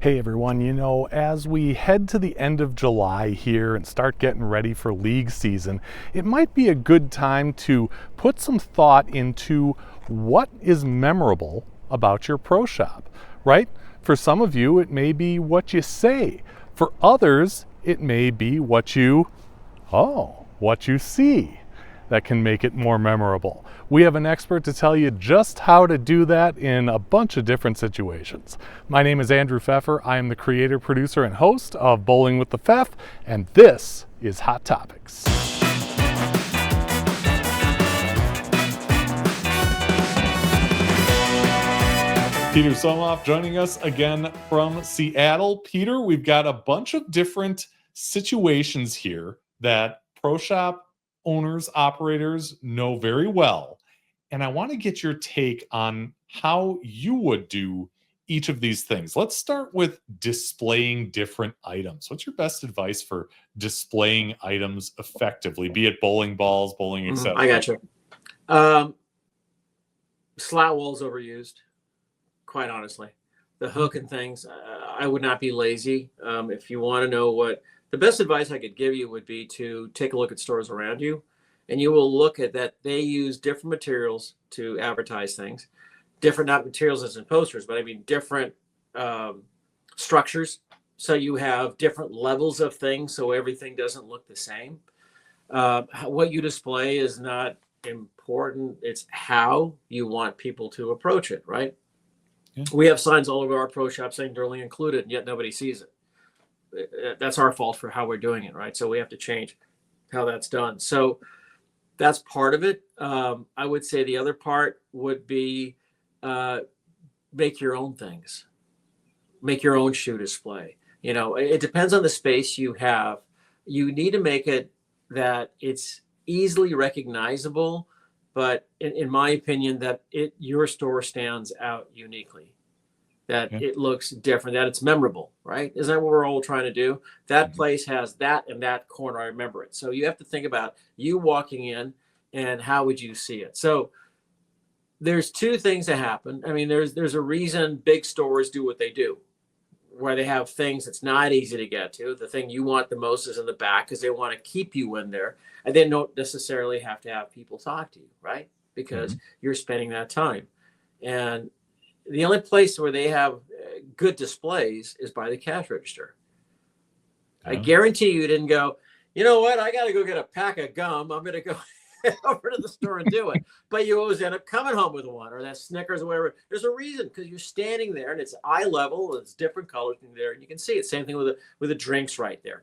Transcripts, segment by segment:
Hey everyone, as we head to the end of July here and start getting ready for league season, it might be a good time to put some thought into what is memorable about your pro shop, right? For some of you, it may be what you say. For others, it may be what you see that can make it more memorable. We have an expert to tell you just how to do that in a bunch of different situations. My name is Andrew Pfeffer. I am the creator, producer, and host of Bowling with the Pfeff, and this is Hot Topics. Peter Somoff joining us again from Seattle. Peter, we've got a bunch of different situations here that pro shop owners, operators know very well. And I want to get your take on how you would do each of these things. Let's start with displaying different items. What's your best advice for displaying items effectively, be it bowling balls, bowling accessories? I got you. Slat wall's overused, quite honestly. The hook and things, I would not be lazy. If you want to know what the best advice I could give you would be to take a look at stores around you, and you will look at that they use different materials to advertise things. Different, not materials as in posters, but I mean different structures. So you have different levels of things, so everything doesn't look the same. What you display is not important. It's how you want people to approach it, right? Yeah. We have signs all over our pro shop saying Durling included, and yet nobody sees it. That's our fault for how we're doing it, right? So we have to change how that's done. So that's part of it. I would say the other part would be make your own things, make your own shoe display. You know, it depends on the space you have. You need to make it that it's easily recognizable, but in my opinion, that your store stands out uniquely. That it looks different, that it's memorable, right? Isn't that what we're all trying to do? That place has that in that corner. I remember it. So you have to think about you walking in and how would you see it? So there's two things that happen. I mean, there's a reason big stores do what they do, where they have things that's not easy to get to. The thing you want the most is in the back because they want to keep you in there. And they don't necessarily have to have people talk to you, right? Because you're spending that time. And the only place where they have good displays is by the cash register. Yeah. I guarantee you didn't go, you know what? I got to go get a pack of gum. I'm going to go over to the store and do it. But you always end up coming home with one or that Snickers or whatever. There's a reason because you're standing there and it's eye level. It's different colors in there. And you can see it. Same thing with the drinks right there.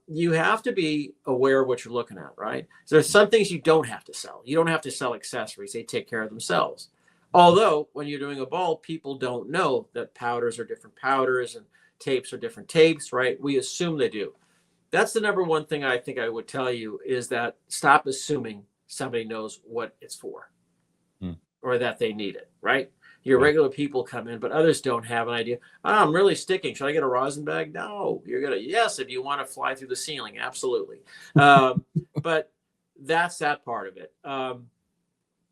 You have to be aware of what you're looking at, right? So there's some things you don't have to sell. You don't have to sell accessories. They take care of themselves. Although when you're doing a ball, people don't know that powders are different powders and tapes are different tapes, right? We assume they do. That's the number one thing I think I would tell you is that stop assuming somebody knows what it's for or that they need it, right? Your regular people come in, but others don't have an idea. Oh, I'm really sticking. Should I get a rosin bag? No, you're going to, yes, if you want to fly through the ceiling, absolutely. But that's that part of it.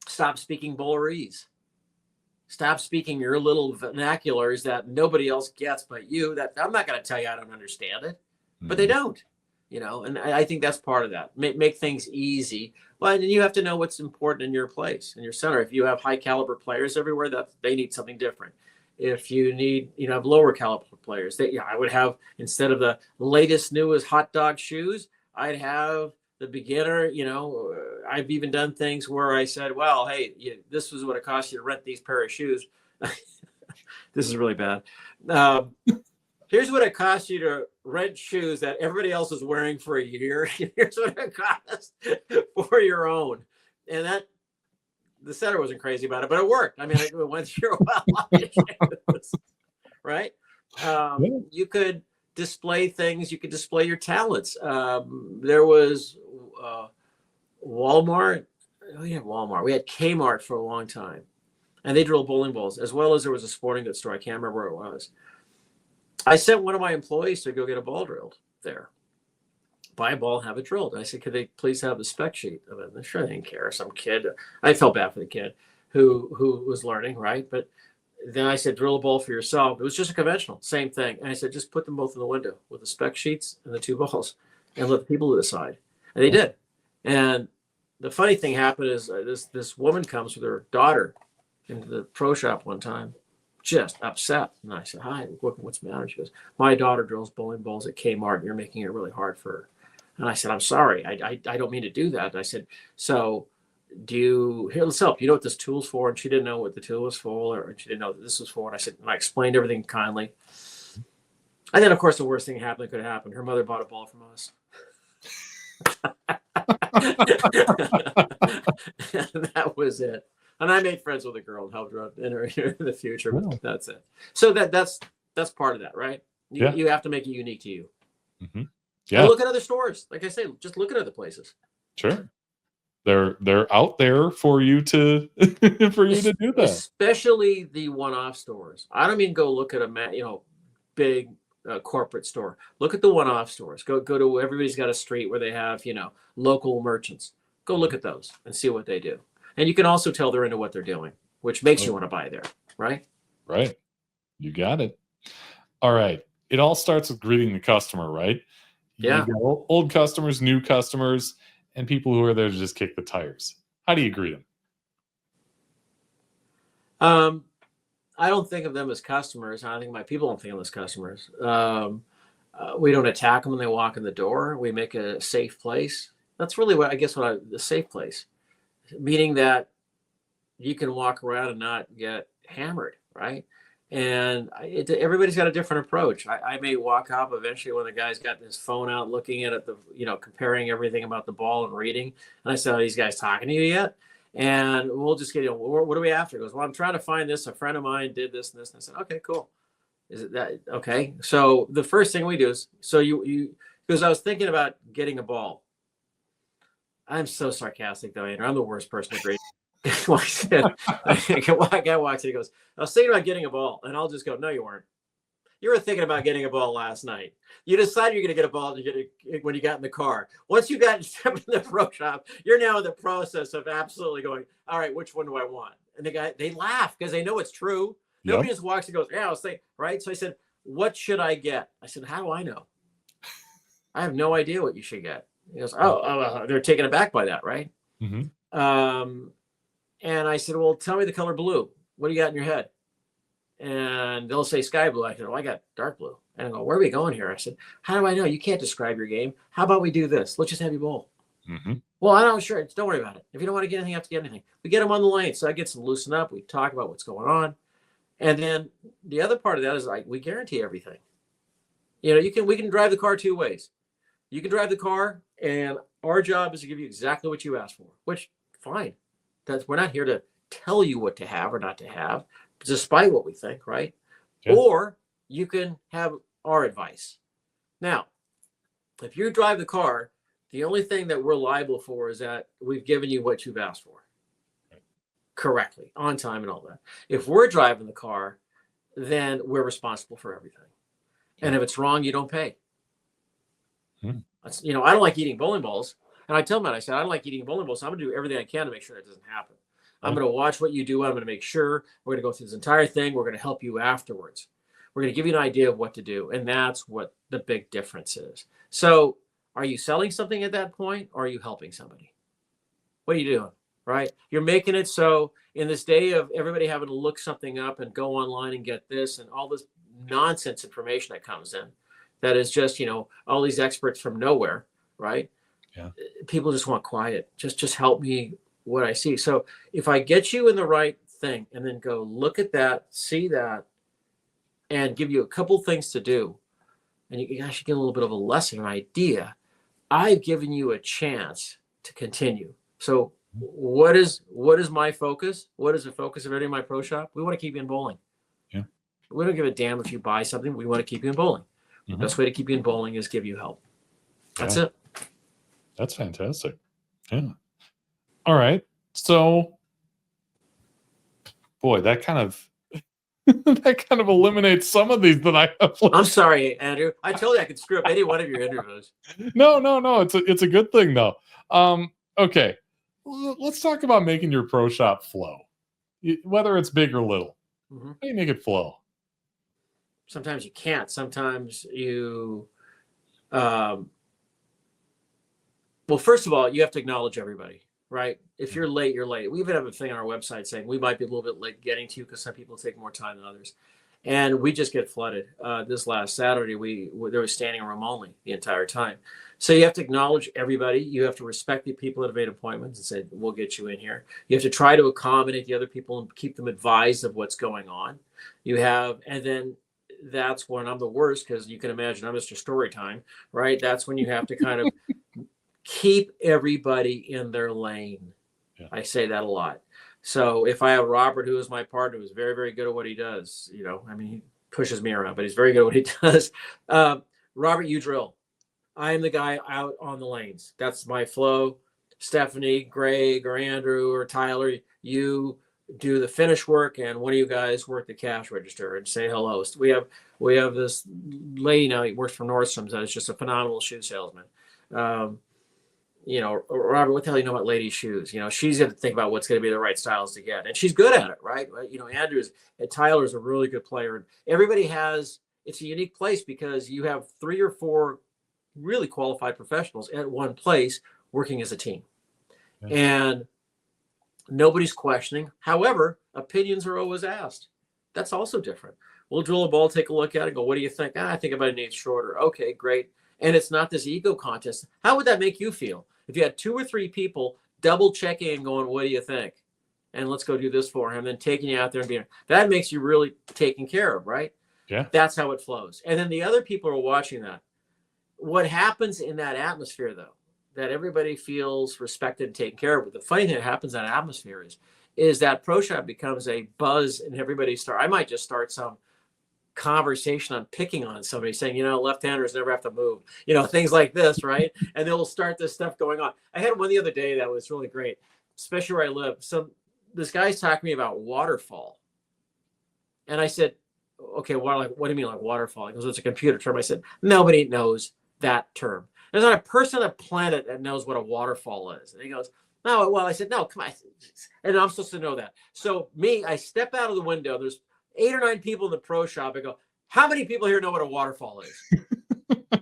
Stop speaking bowlerese. Stop speaking your little vernaculars that nobody else gets but you. That I'm not going to tell you I don't understand it, but they don't, you know. And I think that's part of that. Make things easy. Well, and you have to know what's important in your place, in your center. If you have high caliber players everywhere, that they need something different. If you need, have lower caliber players, I would have, instead of the latest, newest hot dog shoes, I'd have the beginner, I've even done things where I said, well, hey, this was what it cost you to rent these pair of shoes. This is really bad. Here's what it costs you to rent shoes that everybody else is wearing for a year. Here's what it costs for your own. And the setter wasn't crazy about it, but it worked. I mean, it went through a lot of shoes, right? You could display things. You could display your talents. There was Walmart. Oh, yeah, Walmart. We had Kmart for a long time, and they drilled bowling balls, as well as there was a sporting goods store. I can't remember where it was. I sent one of my employees to go get a ball drilled there. Buy a ball, have it drilled. And I said, could they please have the spec sheet of it? And sure, they didn't care. Some kid. I felt bad for the kid who was learning, right? But then I said, drill a ball for yourself. It was just a conventional, same thing. And I said, just put them both in the window with the spec sheets and the 2 balls and let the people decide. And they did. And the funny thing happened is this woman comes with her daughter into the pro shop one time, just upset. And I said, hi, what's the matter? She goes, my daughter drills bowling balls at Kmart and you're making it really hard for her. And I said, I'm sorry. I don't mean to do that. And I said, so here, let's help. You know what this tool's for? And she didn't know what the tool was for, or she didn't know what this was for. And I said, and I explained everything kindly. And then, of course, the worst thing that could happen. Her mother bought a ball from us. And that was it. And I made friends with a girl and helped her out in the future. But that's it. So that's part of that, right? You have to make it unique to you. Mm-hmm. Yeah. And look at other stores. Like I say, just look at other places. Sure. They're out there for you to do that. Especially the one-off stores. I don't mean go look at a big corporate store. Look at the one-off stores. Go to everybody's got a street where they have local merchants. Go look at those and see what they do. And you can also tell they're into what they're doing, which makes you want to buy there, right? Right. You got it. All right. It all starts with greeting the customer, right? Yeah. You got old customers, new customers, and people who are there to just kick the tires. How do you greet them? I don't think of them as customers. I think my people don't think of them as customers. We don't attack them when they walk in the door. We make a safe place. That's really the safe place, meaning that you can walk around and not get hammered, right? And everybody's got a different approach. I may walk up eventually when the guy's got his phone out looking at it, comparing everything about the ball and reading. And I said, are these guys talking to you yet? And we'll just get, what are we after? He goes, well, I'm trying to find this. A friend of mine did this and this. And I said, okay, cool. Is it that? Okay. So the first thing we do is, because I was thinking about getting a ball. I'm so sarcastic though, Andrew. I'm the worst person to grade. A guy walks in, he goes, I was thinking about getting a ball. And I'll just go, no, you weren't. You were thinking about getting a ball last night. You decided you're going to get a ball when you got in the car. Once you got in the pro shop, you're now in the process of absolutely going, all right, which one do I want? And they laugh because they know it's true. Yep. Nobody just walks and goes, yeah, I was thinking, right? So I said, what should I get? I said, how do I know? I have no idea what you should get. He goes, they're taken aback by that, right? Mm-hmm. And I said, well, tell me the color blue. What do you got in your head? And they'll say sky blue. I said, I got dark blue. And I go, where are we going here? I said, how do I know? You can't describe your game. How about we do this? Let's just have you bowl. Mm-hmm. Well, I'm not sure. Don't worry about it. If you don't want to get anything, you have to get anything. We get them on the lane. So I get some loosen up. We talk about what's going on. And then the other part of that is we guarantee everything. We can drive the car 2 ways. You can drive the car and our job is to give you exactly what you asked for, which fine. We're not here to tell you what to have or not to have, despite what we think, right? Yeah. Or you can have our advice. Now, if you drive the car, the only thing that we're liable for is that we've given you what you've asked for correctly, on time and all that. If we're driving the car, then we're responsible for everything. And if it's wrong, you don't pay. I don't like eating bowling balls. And I tell them that. I said, I don't like eating bowling balls. So I'm going to do everything I can to make sure that doesn't happen. I'm going to watch what you do. I'm going to make sure. We're going to go through this entire thing. We're going to help you afterwards. We're going to give you an idea of what to do. And that's what the big difference is. So are you selling something at that point, or are you helping somebody? What are you doing, right? You're making it so in this day of everybody having to look something up and go online and get this and all this nonsense information that comes in, that is just, all these experts from nowhere, right? Yeah. People just want quiet. Just help me what I see. So if I get you in the right thing and then go look at that, see that, and give you a couple things to do, and you actually get a little bit of a lesson, an idea, I've given you a chance to continue. So what is my focus? What is the focus of any of my pro shop? We want to keep you in bowling. Yeah. We don't give a damn if you buy something. We want to keep you in bowling. Mm-hmm. The best way to keep you in bowling is give you help. That's it. That's fantastic. Yeah. All right. So, boy, that kind of eliminates some of these that I have. I'm sorry, Andrew. I told you I could screw up any one of your interviews. No. It's a good thing though. Okay. Let's talk about making your pro shop flow, whether it's big or little. Mhm. How do you make it flow? Sometimes you can't. Sometimes you, um, well, first of all, you have to acknowledge everybody, right? If Mhm. you're late, you're late. We even have a thing on our website saying we might be a little bit late getting to you because some people take more time than others. And we just get flooded. This last Saturday, there was standing room only the entire time. So you have to acknowledge everybody. You have to respect the people that have made appointments and said, we'll get you in here. You have to try to accommodate the other people and keep them advised of what's going on. And then that's when I'm the worst because you can imagine I'm Mr. Storytime, right? That's when you have to kind of keep everybody in their lane. Yeah. I say that a lot. So if I have Robert, who is my partner, who's very, very good at what he does, I mean, he pushes me around, but he's very good at what he does. Robert, you drill. I am the guy out on the lanes. That's my flow. Stephanie, Greg, or Andrew, or Tyler, you do the finish work, and one of you guys work the cash register and say hello. We have this lady now. He works for Nordstrom's. That is just a phenomenal shoe salesman. Um, Robert, what the hell do you know about ladies' shoes? She's got to think about what's going to be the right styles to get, and she's good at it, right? Tyler's a really good player, and everybody it's a unique place because you have 3 or 4 really qualified professionals at one place working as a team, Yeah. and nobody's questioning. However, opinions are always asked. That's also different. We'll drill a ball, take a look at it, and go, what do you think? I think about an inch shorter. Okay, great. And it's not this ego contest. How would that make you feel if you had 2 or 3 people double checking and going, what do you think? And let's go do this for him, then taking you out there and being, that makes you really taken care of, right? Yeah. That's how it flows. And then the other people are watching that. What happens in that atmosphere, though, that everybody feels respected and taken care of. But the funny thing that happens in that atmosphere is that Pro Shop becomes a buzz, and I might just start some conversation on picking on somebody, saying, left-handers never have to move, things like this, right? And they'll start this stuff going on. I had one the other day that was really great, especially where I live. This guy's talking to me about waterfall, and I said, okay, what do you mean like waterfall? He goes, it's a computer term. I said, nobody knows that term. There's not a person on the planet that knows what a waterfall is. And he goes, no. Well, I said, no, come on. And I'm supposed to know that. So I step out of the window. There's 8 or 9 people in the Pro Shop. I go, how many people here know what a waterfall is?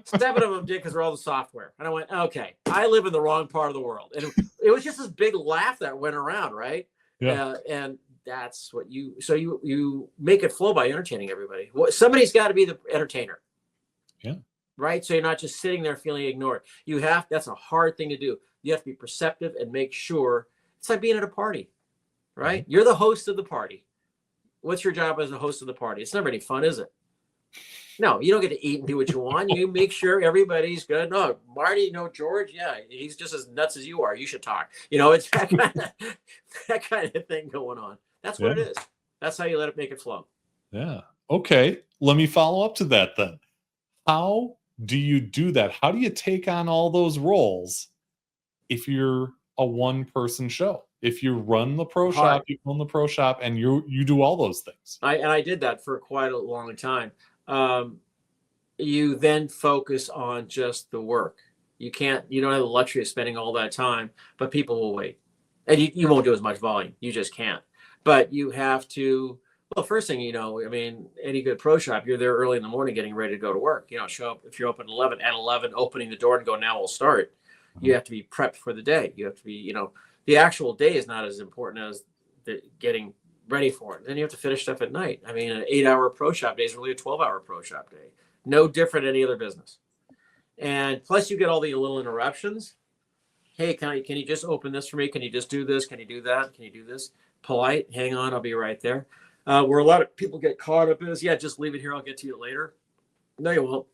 7 of them did because they're all the software. And I went, okay, I live in the wrong part of the world. And it was just this big laugh that went around, right? Yeah. And that's what you make it flow by entertaining everybody. Somebody's got to be the entertainer. Yeah. Right. So you're not just sitting there feeling ignored. That's a hard thing to do. You have to be perceptive and make sure. It's like being at a party, right? Mm-hmm. You're the host of the party. What's your job as a host of the party? It's never any fun, is it? No, you don't get to eat and do what you want. You make sure everybody's good. No, Marty, George, yeah, he's just as nuts as you are. You should talk. It's that kind of thing going on. That's what it is. That's how you let it make it flow. Yeah. Okay. Let me follow up to that then. How do you do that? How do you take on all those roles if you're a one-person show? If you run the Pro Shop, you own the Pro Shop, and you do all those things. I did that for quite a long time. You then focus on just the work. You don't have the luxury of spending all that time, but people will wait. And you won't do as much volume. You just can't. But you have to, well, first thing, any good Pro Shop, you're there early in the morning getting ready to go to work. Show up, if you're open at 11, opening the door and go, now we'll start. Mm-hmm. You have to be prepped for the day. You have to be, the actual day is not as important as getting ready for it. Then you have to finish stuff at night. An 8-hour Pro Shop day is really a 12-hour Pro Shop day. No different than any other business. And plus you get all the little interruptions. Hey, can you just open this for me? Can you just do this? Can you do that? Can you do this? Polite, hang on, I'll be right there. Where a lot of people get caught up is, just leave it here. I'll get to you later. No, you won't.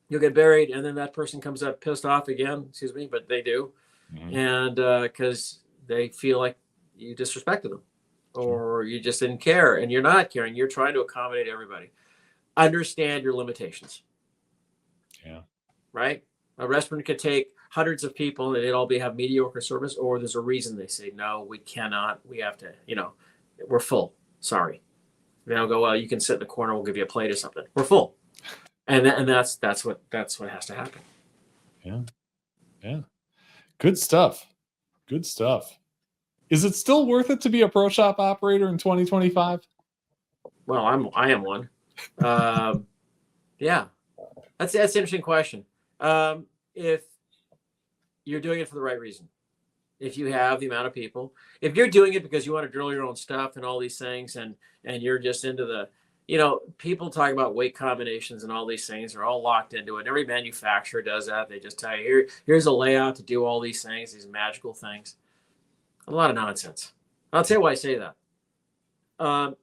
You'll get buried. And then that person comes up pissed off again, but they do. Mm-hmm. And because they feel like you disrespected them or you just didn't care, and you're not caring. You're trying to accommodate everybody. Understand your limitations. Yeah. Right? A restaurant could take hundreds of people and it'll have mediocre service, or there's a reason they say, no, we cannot. We have to, we're full. Sorry. They'll go, well, you can sit in the corner. We'll give you a plate or something. We're full. And that's what has to happen. Yeah. Yeah. Good stuff. Good stuff. Is it still worth it to be a Pro Shop operator in 2025? Well, I am one. Yeah, that's an interesting question. If you're doing it for the right reason, if you have the amount of people, if you're doing it because you want to drill your own stuff and all these things, and you're just into the, people talk about weight combinations and all these things, are all locked into it. Every manufacturer does that. They just tell you, here's a layout to do all these things, these magical things. A lot of nonsense. I'll tell you why I say that.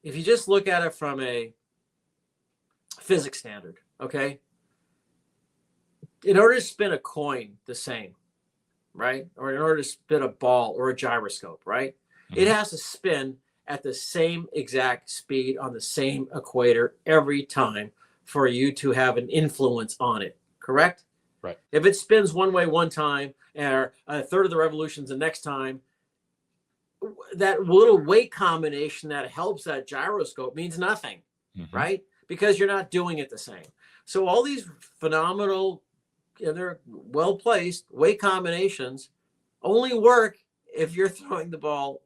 If you just look at it from a physics standard, okay? In order to spin a coin the same, right? Or in order to spin a ball or a gyroscope, right? Mm-hmm. It has to spin at the same exact speed on the same equator every time for you to have an influence on it, correct? Right. If it spins one way one time and a third of the revolutions the next time, that little weight combination that helps that gyroscope means nothing, mm-hmm. right? Because you're not doing it the same. So all these phenomenal, they're well-placed weight combinations only work if you're throwing the ball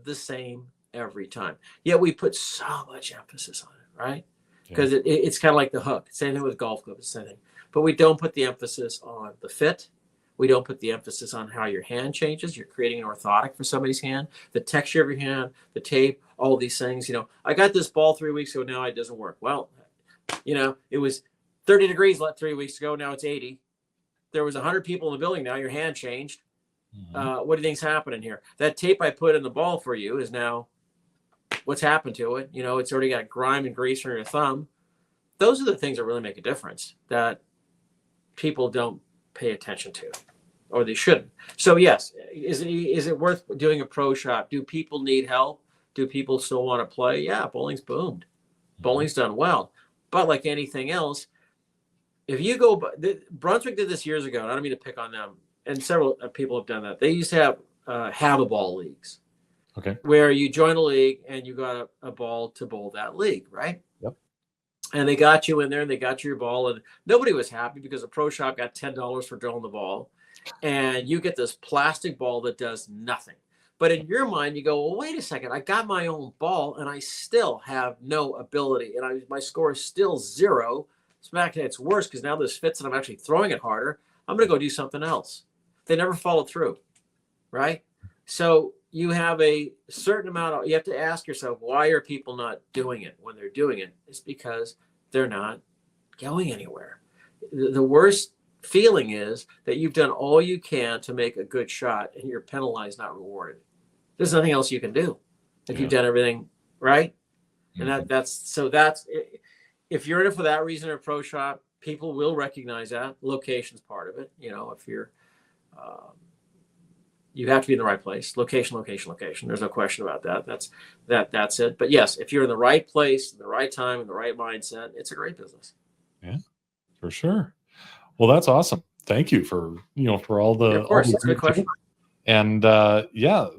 the same every time. Yet we put so much emphasis on it, right? Because it's kind of like the hook. Same thing with golf clubs, same thing. But we don't put the emphasis on the fit. We don't put the emphasis on how your hand changes. You're creating an orthotic for somebody's hand, the texture of your hand, the tape, all these things. I got this ball 3 weeks ago. Now it doesn't work. Well, it was 30 degrees 3 weeks ago. Now it's 80. There was 100 people in the building. Now your hand changed. Mm-hmm. What do you think's happening here? That tape I put in the ball for you is now, what's happened to it? It's already got grime and grease on your thumb. Those are the things that really make a difference that people don't pay attention to, or they shouldn't. So yes, is it worth doing a pro shop? Do people need help? Do people still want to play? Yeah, bowling's boomed. Bowling's done well. But like anything else, if you go, Brunswick did this years ago, and I don't mean to pick on them, and several people have done that. They used to have a ball leagues. Okay. Where you join a league and you got a ball to bowl that league, right? Yep. And they got you in there and they got you your ball, and nobody was happy because the pro shop got $10 for drilling the ball, and you get this plastic ball that does nothing. But in your mind, you go, well, wait a second, I got my own ball and I still have no ability, and my score is still 0. It's worse because now this fits and I'm actually throwing it harder. I'm going to go do something else. They never followed through, right? So you have a certain amount you have to ask yourself, why are people not doing it when they're doing it? It's because they're not going anywhere. The worst feeling is that you've done all you can to make a good shot and you're penalized, not rewarded. There's nothing else you can do if you've done everything right. Mm-hmm. And that's if you're in it for that reason, a pro shop, people will recognize that. Location's part of it. If you're you have to be in the right place. Location. There's no question about that. That's it. But yes, if you're in the right place, the right time, and the right mindset, it's a great business. Yeah, for sure. Well, that's awesome. Thank you for all the. Of course, that's a good question. And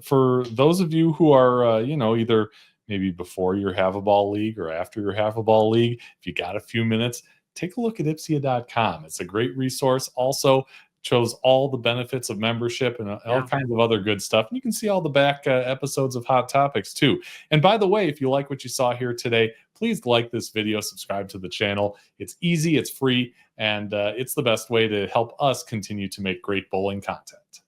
for those of you who are either maybe before your Have a Ball League or after your Have a Ball League, if you got a few minutes, take a look at Ipsia.com. It's a great resource. Also shows all the benefits of membership and all kinds of other good stuff. And you can see all the back episodes of Hot Topics too. And by the way, if you like what you saw here today, please like this video, subscribe to the channel. It's easy, it's free, and it's the best way to help us continue to make great bowling content.